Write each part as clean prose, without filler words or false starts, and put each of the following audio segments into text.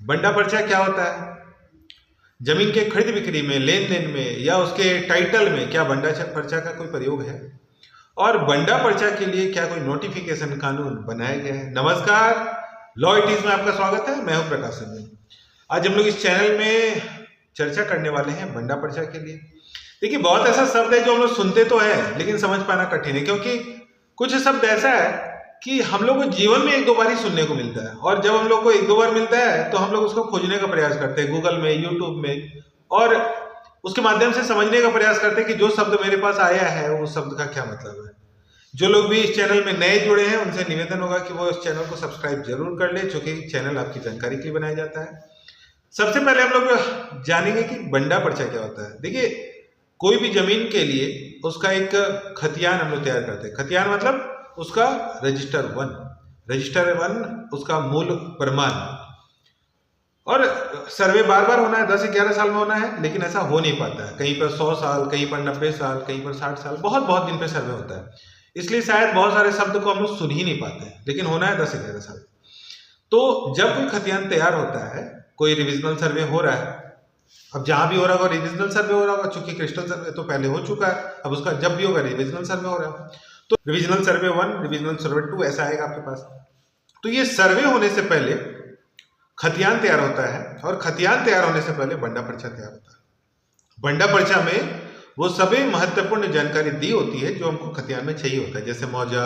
बंडा पर्चा क्या होता है? जमीन के खरीद बिक्री में, लेन देन में या उसके टाइटल में क्या बंडा पर्चा का कोई प्रयोग है? और बंडा पर्चा के लिए क्या कोई नोटिफिकेशन कानून बनाया गया है? नमस्कार, लॉ इट इज में आपका स्वागत है। मैं हूं प्रकाश रंजन। आज हम लोग इस चैनल में चर्चा करने वाले हैं बंडा पर्चा के लिए। देखिए, बहुत ऐसा शब्द है जो हम लोग सुनते तो है लेकिन समझ पाना कठिन है, क्योंकि कुछ शब्द ऐसा है कि हम लोग को जीवन में एक दो बार ही सुनने को मिलता है, और जब हम लोग को एक दो बार मिलता है तो हम लोग उसको खोजने का प्रयास करते हैं गूगल में, यूट्यूब में, और उसके माध्यम से समझने का प्रयास करते हैं कि जो शब्द मेरे पास आया है उस शब्द का क्या मतलब है। जो लोग भी इस चैनल में नए जुड़े हैं उनसे निवेदन होगा कि वो इस चैनल को सब्सक्राइब जरूर कर ले, क्योंकि चैनल आपकी जानकारी के लिए बनाया जाता है। सबसे पहले हम लोग जानेंगे कि बंडा पर्चा क्या होता है। देखिए, कोई भी जमीन के लिए उसका एक खतियान हम लोग तैयार करते हैं। खतियान मतलब उसका रजिस्टर वन उसका मूल प्रमाण। और सर्वे बार बार होना है, 10-11 साल में होना है, लेकिन ऐसा हो नहीं पाता है। कहीं पर 100 साल, कहीं पर 90 साल, कहीं पर 60 साल, बहुत बहुत दिन पे सर्वे होता है। इसलिए शायद बहुत सारे शब्द को हम लोग सुन ही नहीं पाते हैं, लेकिन होना है 10-11 साल। तो जब कोई खतियान तैयार होता है, कोई रिविजनल सर्वे हो रहा है, अब जहां भी हो रहा होगा रिविजनल सर्वे हो रहा होगा, चूंकि क्रिस्टल सर्वे तो पहले हो चुका है, अब उसका जब भी होगा रिविजनल सर्वे हो रहा है। तो रिविजनल सर्वे 1, रिविजनल सर्वे 2 ऐसा आएगा आपके पास। तो ये सर्वे होने से पहले खतियान तैयार होता है, और खतियान तैयार होने से पहले बंडा पर्चा तैयार होता है। बंडा पर्चा में वो सभी महत्वपूर्ण जानकारी दी होती है जो हमको खतियान में चाहिए होता है, जैसे मौजा,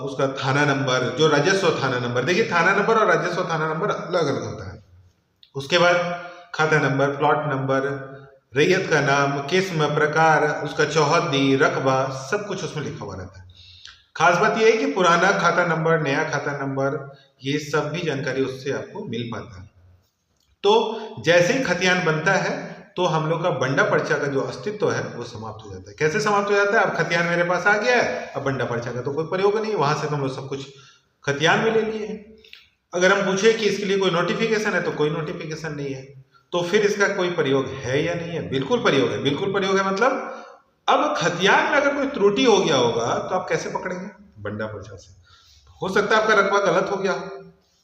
उसका थाना नंबर, जो राजस्व थाना नंबर। देखिए, थाना नंबर और राजस्व थाना नंबर अलग अलग होता है। उसके बाद खाता नंबर, प्लॉट नंबर, रैयत का नाम, किस्म, प्रकार, उसका चौहद्दी, रकबा, सब कुछ उसमें लिखा हुआ रहता है। खास बात यह है कि पुराना खाता नंबर, नया खाता नंबर, ये सब भी जानकारी उससे आपको मिल पाता है। तो जैसे ही खतियान बनता है तो हम लोग का बंडा पर्चा का जो अस्तित्व है वो समाप्त हो जाता है। कैसे समाप्त हो जाता है? अब खतियान मेरे पास आ गया है, अब बंडा पर्चा का तो कोई प्रयोग नहीं, वहां से तो हम लोग सब कुछ खतियान में ले लिए हैं। अगर हम पूछे कि इसके लिए कोई नोटिफिकेशन है तो कोई नोटिफिकेशन नहीं है। तो फिर इसका कोई प्रयोग है या नहीं है? बिल्कुल प्रयोग है, बिल्कुल प्रयोग है। मतलब अब खतियान में अगर कोई त्रुटि हो गया होगा तो आप कैसे पकड़ेंगे? बंडा पर्चा से। हो सकता है आपका रकबा गलत हो गया हो,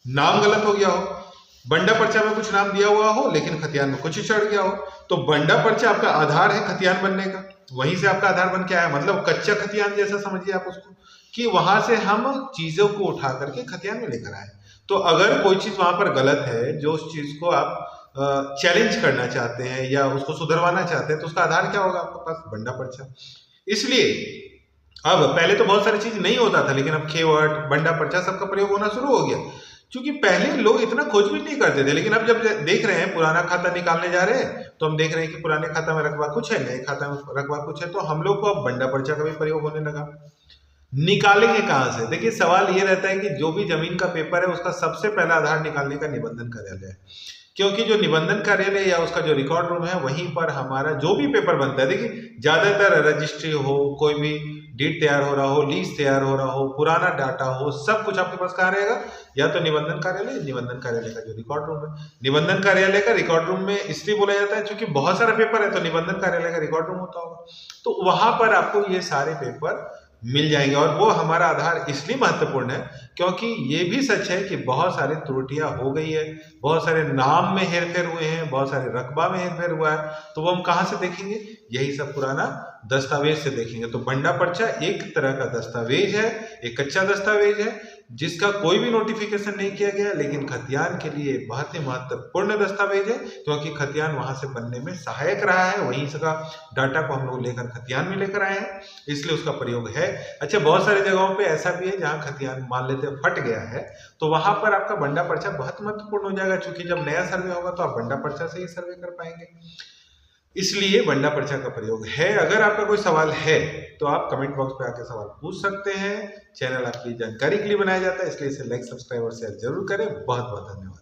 नाम गलत हो गया हो, बंडा पर्चा में कुछ नाम दिया हुआ हो लेकिन खतियान में कुछ चढ़ गया हो, तो बंडा पर्चा आपका आधार है खतियान बनने का। वहीं से आपका आधार बन के आया, मतलब कच्चा खतियान जैसा समझिए आप उसको, कि वहां से हम चीजों को उठा करके खतियान में लेकर आए। तो अगर कोई चीज वहां पर गलत है, जो उस चीज को आप चैलेंज करना चाहते हैं या उसको सुधरवाना चाहते हैं, तो उसका आधार क्या होगा आपके पास? बंडा पर्चा। इसलिए अब पहले तो बहुत सारी चीज नहीं होता था, लेकिन अब खेवट, बंडा पर्चा सबका प्रयोग होना शुरू हो गया। क्योंकि पहले लोग इतना खोजबीन नहीं करते थे, लेकिन अब जब देख रहे हैं पुराना खाता निकालने जा रहे हैं, तो हम देख रहे हैं कि पुराने खाता में रकबा कुछ है, नए खाता में रकबा कुछ है, तो हम लोग को अब बंडा पर्चा का भी प्रयोग होने लगा। निकालेंगे कहां से? देखिए, सवाल ये रहता है कि जो भी जमीन का पेपर है उसका सबसे पहला आधार निकालने का निबंधन कार्यालय है, क्योंकि जो निबंधन कार्यालय या उसका जो रिकॉर्ड रूम है वहीं पर हमारा जो भी पेपर बनता है। देखिए, ज्यादातर रजिस्ट्री हो, कोई भी डीड तैयार हो रहा हो, लीज तैयार हो रहा हो, पुराना डाटा हो, सब कुछ आपके पास कहाँ रहेगा? या तो निबंधन कार्यालय, निबंधन कार्यालय का जो रिकॉर्ड रूम है। निबंधन कार्यालय का रिकॉर्ड रूम में इसलिए बोला जाता है क्योंकि बहुत सारा पेपर है, तो निबंधन कार्यालय का रिकॉर्ड रूम होता होगा, तो वहां पर आपको ये सारे पेपर मिल जाएंगे। और वो हमारा आधार इसलिए महत्वपूर्ण है क्योंकि ये भी सच है कि बहुत सारी त्रुटियां हो गई है, बहुत सारे नाम में हेरफेर हुए हैं, बहुत सारे रकबा में हेरफेर हुआ है, तो वो हम कहां से देखेंगे? यही सब पुराना दस्तावेज से देखेंगे। तो बंडा पर्चा एक तरह का दस्तावेज है, एक कच्चा दस्तावेज है जिसका कोई भी नोटिफिकेशन नहीं किया गया, लेकिन खतियान के लिए बहुत ही महत्वपूर्ण दस्तावेज है, क्योंकि खतियान वहां से बनने में सहायक रहा है। वहीं से का डाटा को हम लोग लेकर खतियान में लेकर आए हैं, इसलिए उसका प्रयोग है। अच्छा, बहुत सारी जगहों पे ऐसा भी है जहां खतियान मान लेते हैं फट गया है, तो वहां पर आपका बंडा पर्चा बहुत महत्वपूर्ण हो जाएगा, क्योंकि जब नया सर्वे होगा तो आप बंडा पर्चा से ही सर्वे कर पाएंगे। इसलिए बंडा पर्चा का प्रयोग है। अगर आपका कोई सवाल है तो आप कमेंट बॉक्स पे आके सवाल पूछ सकते हैं। चैनल आपकी जानकारी के लिए बनाया जाता है, इसलिए इसे लाइक, सब्सक्राइब और शेयर जरूर करें। बहुत बहुत धन्यवाद।